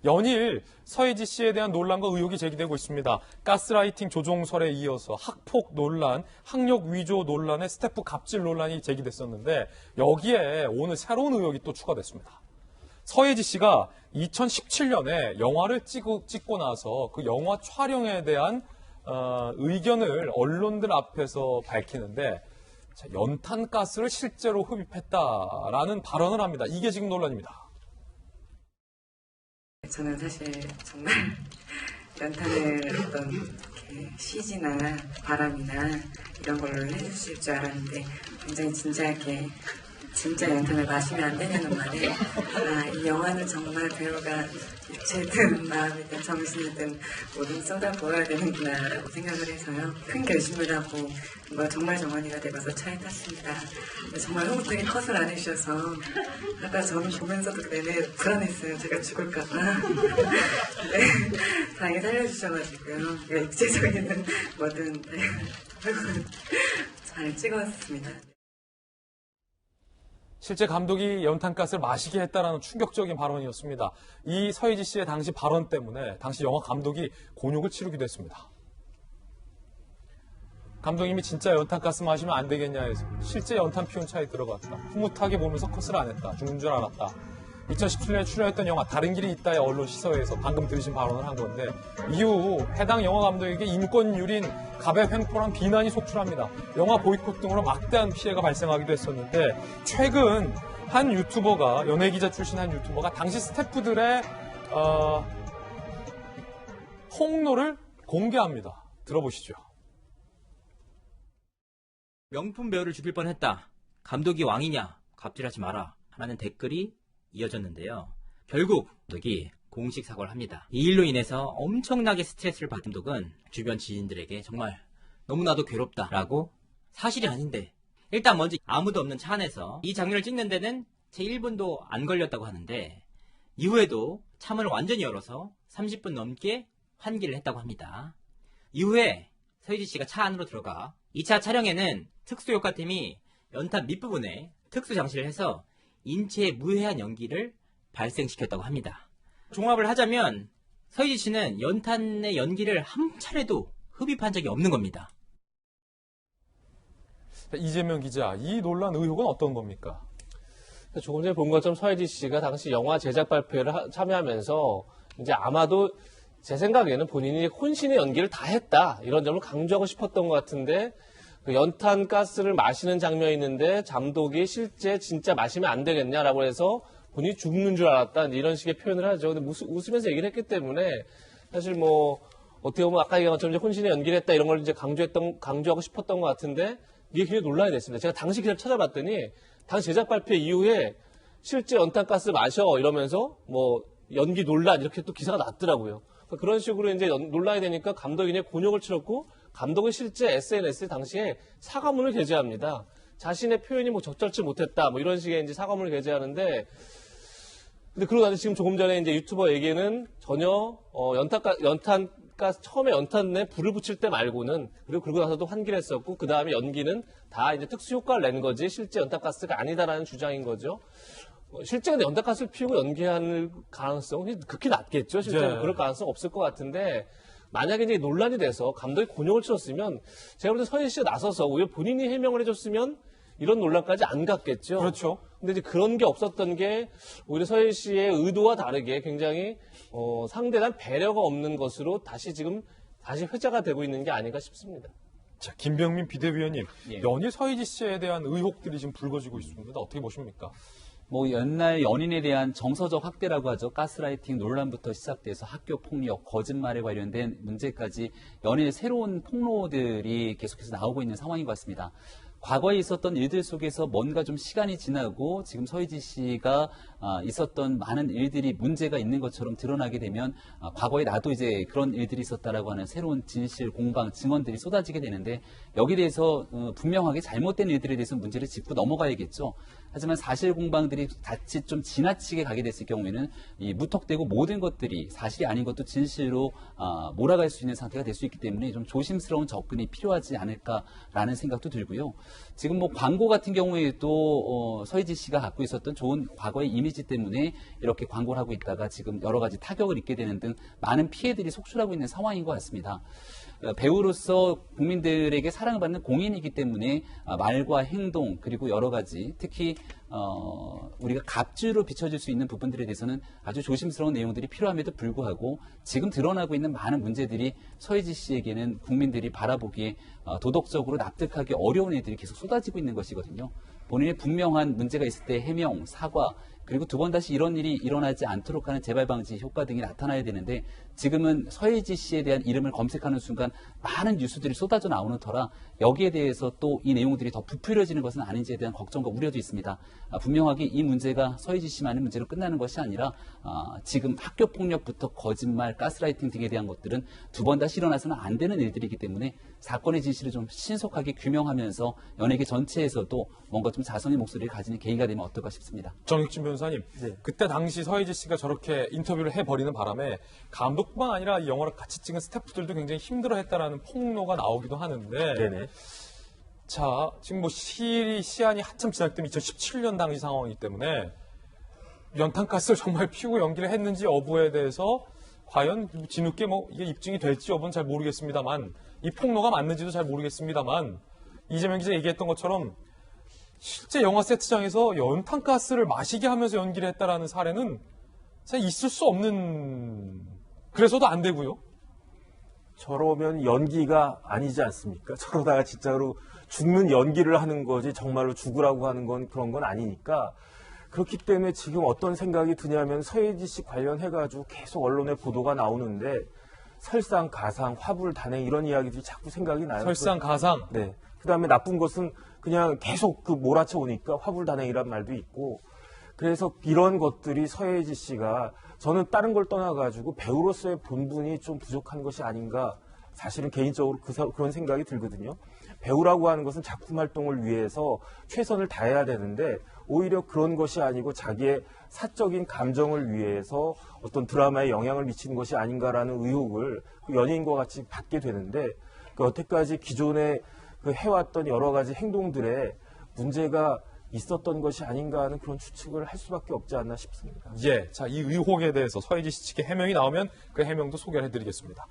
연일 서혜지 씨에 대한 논란과 의혹이 제기되고 있습니다. 가스라이팅 조종설에 이어서 학폭 논란, 학력 위조 논란에 스태프 갑질 논란이 제기됐었는데 여기에 오늘 새로운 의혹이 또 추가됐습니다. 서혜지 씨가 2017년에 영화를 찍고 나서 그 영화 촬영에 대한 의견을 언론들 앞에서 밝히는데 연탄가스를 실제로 흡입했다라는 발언을 합니다. 이게 지금 논란입니다. 저는 사실 정말 연탄을 어떤 이렇게 CG나 바람이나 이런 걸로 해주실 줄 알았는데 굉장히 진지하게 진짜 연탄을 마시면 안 되냐는 말에 이 영화는 정말 배우가 육체든 마음이든 정신이든 뭐든 쏟아부어야 되는구나라고 생각을 해서요. 큰 결심을 하고 정말 정원이가 돼서 차에 탔습니다. 정말 호흡등이 컷을 안 해주셔서 아까 저는 보면서도 내내 불안했어요. 제가 죽을까봐. 네, 다행히 살려주셔가지고요. 그러니까 육체적인 뭐든 결국은 잘 찍었습니다. 실제 감독이 연탄가스를 마시게 했다라는 충격적인 발언이었습니다. 이 서혜지 씨의 당시 발언 때문에 당시 영화 감독이 곤욕을 치르기도 했습니다. 감독님이 진짜 연탄가스 마시면 안 되겠냐 해서 실제 연탄 피운 차에 들어갔다. 흐뭇하게 보면서 컷을 안 했다. 죽는 줄 알았다. 2017년에 출연했던 영화 다른 길이 있다의 언론 시사회에서 방금 들으신 발언을 한 건데 이후 해당 영화 감독에게 인권유린 갑의 횡포란 비난이 속출합니다. 영화 보이콧 등으로 막대한 피해가 발생하기도 했었는데 최근 한 유튜버가 연예기자 출신 한 유튜버가 당시 스태프들의 폭로를 공개합니다. 들어보시죠. 명품 배우를 죽일 뻔했다. 감독이 왕이냐? 갑질하지 마라. 라는 댓글이 이어졌는데요. 결국 감독이 공식 사과를 합니다. 이 일로 인해서 엄청나게 스트레스를 받은 감독은 주변 지인들에게 정말 너무나도 괴롭다라고 사실이 아닌데 일단 먼저 아무도 없는 차 안에서 이 장면을 찍는 데는 채 1분도 안 걸렸다고 하는데 이후에도 차 문을 완전히 열어서 30분 넘게 환기를 했다고 합니다. 이후에 서혜지 씨가 차 안으로 들어가 2차 촬영에는 특수효과팀이 연탄 밑부분에 특수 장치를 해서 인체에 무해한 연기를 발생시켰다고 합니다. 종합을 하자면 서혜지 씨는 연탄의 연기를 한 차례도 흡입한 적이 없는 겁니다. 이재명 기자, 이 논란 의혹은 어떤 겁니까? 조금 전에 본 것처럼 서혜지 씨가 당시 영화 제작 발표를 참여하면서 이제 아마도 제 생각에는 본인이 혼신의 연기를 다 했다 이런 점을 강조하고 싶었던 것 같은데 그 연탄 가스를 마시는 장면이 있는데 감독이 실제 진짜 마시면 안 되겠냐라고 해서 본인이 죽는 줄 알았다 이런 식의 표현을 하죠. 근데 웃으면서 얘기를 했기 때문에 사실 뭐 어떻게 보면 아까 얘기한 것처럼 이제 혼신의 연기를 했다 이런 걸 이제 강조하고 싶었던 것 같은데 이게 굉장히 논란이 됐습니다. 제가 당시 기사를 찾아봤더니 당시 제작 발표 이후에 실제 연탄 가스 마셔 이러면서 뭐 연기 논란 이렇게 또 기사가 났더라고요. 그런 식으로 이제 논란이 되니까 감독이 이제 곤욕을 치렀고 감독은 실제 SNS에 당시에 사과문을 게재합니다. 자신의 표현이 뭐 적절치 못했다, 뭐 이런 식의 이제 사과문을 게재하는데, 근데 그러고 나서 지금 조금 전에 이제 유튜버에게는 전혀, 연탄가스, 처음에 연탄에 불을 붙일 때 말고는, 그리고 그러고 나서도 환기를 했었고, 그 다음에 연기는 다 이제 특수효과를 낸 거지, 실제 연탄가스가 아니다라는 주장인 거죠. 실제 근데 연탄가스를 피우고 연기할 가능성이 극히 낮겠죠. 실제로 네. 그럴 가능성 없을 것 같은데, 만약에 이제 논란이 돼서 감독이 곤욕을 치렀으면 제가 볼 때 서혜지 씨가 나서서 오히려 본인이 해명을 해줬으면 이런 논란까지 안 갔겠죠. 그렇죠. 근데 이제 그런 게 없었던 게 오히려 서혜지 씨의 의도와 다르게 굉장히 상대한 배려가 없는 것으로 다시 회자가 되고 있는 게 아닌가 싶습니다. 자, 김병민 비대위원님, 예. 연일 서혜지 씨에 대한 의혹들이 지금 불거지고 있습니다. 어떻게 보십니까? 뭐 옛날 연인에 대한 정서적 학대라고 하죠. 가스라이팅 논란부터 시작돼서 학교 폭력, 거짓말에 관련된 문제까지 연일 새로운 폭로들이 계속해서 나오고 있는 상황인 것 같습니다. 과거에 있었던 일들 속에서 뭔가 좀 시간이 지나고 지금 서혜지 씨가 있었던 많은 일들이 문제가 있는 것처럼 드러나게 되면 과거에 나도 이제 그런 일들이 있었다라고 하는 새로운 진실, 공방, 증언들이 쏟아지게 되는데 여기에 대해서 분명하게 잘못된 일들에 대해서 문제를 짚고 넘어가야겠죠. 하지만 사실 공방들이 자칫 좀 지나치게 가게 됐을 경우에는 이 무턱대고 모든 것들이 사실이 아닌 것도 진실로 몰아갈 수 있는 상태가 될 수 있기 때문에 좀 조심스러운 접근이 필요하지 않을까라는 생각도 들고요. 지금 뭐 광고 같은 경우에도 서희지 씨가 갖고 있었던 좋은 과거의 이미지 때문에 이렇게 광고를 하고 있다가 지금 여러 가지 타격을 입게 되는 등 많은 피해들이 속출하고 있는 상황인 것 같습니다. 배우로서 국민들에게 사랑을 받는 공인이기 때문에 말과 행동 그리고 여러 가지 특히 우리가 갑주로 비춰질 수 있는 부분들에 대해서는 아주 조심스러운 내용들이 필요함에도 불구하고 지금 드러나고 있는 많은 문제들이 서희지 씨에게는 국민들이 바라보기에 도덕적으로 납득하기 어려운 애들이 계속 쏟아지고 있는 것이거든요. 본인의 분명한 문제가 있을 때 해명, 사과, 그리고 두 번 다시 이런 일이 일어나지 않도록 하는 재발 방지 효과 등이 나타나야 되는데 지금은 서혜지 씨에 대한 이름을 검색하는 순간 많은 뉴스들이 쏟아져 나오는 터라 여기에 대해서 또 이 내용들이 더 부풀려지는 것은 아닌지에 대한 걱정과 우려도 있습니다. 분명하게 이 문제가 서혜지 씨만의 문제로 끝나는 것이 아니라 지금 학교 폭력부터 거짓말, 가스라이팅 등에 대한 것들은 두 번 다시 일어나서는 안 되는 일들이기 때문에 사건의 진실을 좀 신속하게 규명하면서 연예계 전체에서도 뭔가 좀 자성의 목소리를 가지는 계기가 되면 어떨까 싶습니다. 정익진 변호사님, 그때 당시 서희지 씨가 저렇게 인터뷰를 해버리는 바람에 감독뿐만 아니라 이 영화를 같이 찍은 스태프들도 굉장히 힘들어했다라는 폭로가 나오기도 하는데, 네네. 자, 지금 뭐 시한이 한참 지났던 2017년 당시 상황이기 때문에 연탄가스를 정말 피우고 연기를 했는지 여부에 대해서 과연 뒤늦게 뭐 이게 입증이 될지 여부는 잘 모르겠습니다만, 이 폭로가 맞는지도 잘 모르겠습니다만, 이재명 기자 얘기했던 것처럼 실제 영화 세트장에서 연탄가스를 마시게 하면서 연기를 했다라는 사례는 사실 있을 수 없는, 그래서도 안 되고요. 저러면 연기가 아니지 않습니까? 저러다가 진짜로 죽는 연기를 하는 거지 정말로 죽으라고 하는 건 그런 건 아니니까. 그렇기 때문에 지금 어떤 생각이 드냐면 서혜지 씨 관련해가지고 계속 언론에 보도가 나오는데 설상가상, 화불단행 이런 이야기들이 자꾸 생각이 나요. 설상가상. 네. 그다음에 나쁜 것은 그냥 계속 몰아쳐 오니까 화불단행이란 말도 있고, 그래서 이런 것들이 서혜지 씨가 저는 다른 걸 떠나가지고 배우로서의 본분이 좀 부족한 것이 아닌가, 사실은 개인적으로 그런 생각이 들거든요. 배우라고 하는 것은 작품 활동을 위해서 최선을 다해야 되는데 오히려 그런 것이 아니고 자기의 사적인 감정을 위해서 어떤 드라마에 영향을 미치는 것이 아닌가라는 의혹을 연예인과 같이 받게 되는데, 여태까지 기존에 해왔던 여러 가지 행동들에 문제가 있었던 것이 아닌가 하는 그런 추측을 할 수밖에 없지 않나 싶습니다. 예. 자, 이 의혹에 대해서 서혜지 씨 측의 해명이 나오면 그 해명도 소개를 해드리겠습니다.